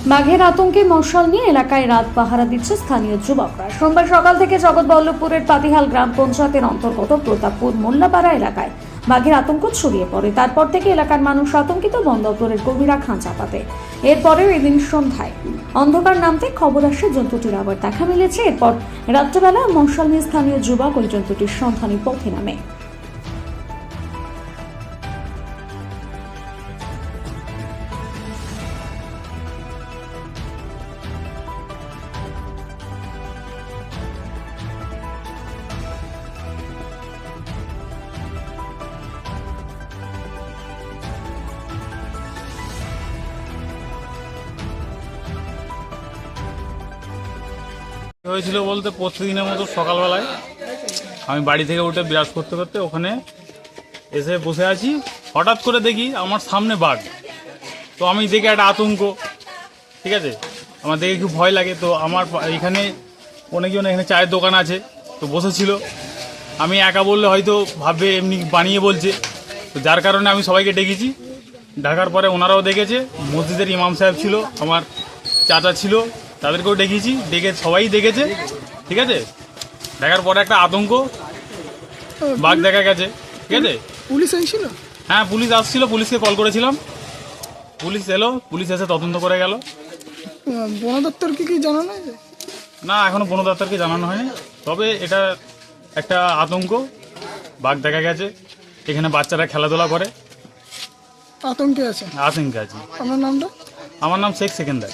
বাঘের আতঙ্কে মশাল নিয়ে এলাকায় রাত পাহারা দিচ্ছে স্থানীয় যুবকরা। সোমবার সকাল থেকে জগৎবল্লভপুরের পাতিহাল গ্রাম পঞ্চায়েতের অন্তর্গত প্রতাপপুর মোল্লাপাড়া এলাকায় বাঘের আতঙ্ক ছড়িয়ে পড়ে। তারপর থেকে এলাকার মানুষ আতঙ্কিত, বন দপ্তরের কর্মীরা খাঁচা পাতে। এরপরেও এদিন সন্ধ্যায় অন্ধকার নামতে খবর আসে জন্তুটির আবার দেখা মিলেছে। এরপর রাত্রেবেলা মশাল নিয়ে স্থানীয় যুবক ওই জন্তুটির সন্ধানী পথে নামে। হয়েছিল বলতে প্রতিদিনের মতো সকালবেলায় আমি বাড়ি থেকে উঠে বিরাজ করতে করতে ওখানে এসে বসে আছি। হঠাৎ করে দেখি আমার সামনে বাঘ। তো আমি দেখে একটা আতঙ্ক, ঠিক আছে, আমার দেখে খুব ভয় লাগে। তো আমার এখানে অনেকজন এখানে চায়ের দোকান আছে, তো বসেছিল। আমি একা বললে হয়তো ভাববে এমনি বানিয়ে বলছে, তো যার কারণে আমি সবাইকে ডেকেছি। ডাকার পরে ওনারাও দেখেছে, মসজিদের ইমাম সাহেব ছিল, আমার চাচা ছিল, তাদেরকেও ডেকেছি, ডেকে সবাই দেখেছে, ঠিক আছে। দেখার পরে একটা আতঙ্ক, বাঘ দেখা গেছে, ঠিক আছে। পুলিশ এসেছিল? হ্যাঁ, পুলিশ আসছিল, পুলিশকে কল করেছিলাম, পুলিশ এলো, পুলিশ এসে তদন্ত করে গেল। বন দপ্তরকে কি জানানো হয়েছে? না, এখনো বন দপ্তরকে জানানো হয়নি, তবে এটা একটা আতঙ্ক, বাঘ দেখা গেছে। এখানে বাচ্চারা খেলাধুলা করে, আতঙ্কে আছে। আতঙ্কে আছে। আপনার নামটা? আমার নাম শেখ সেকেন্দার।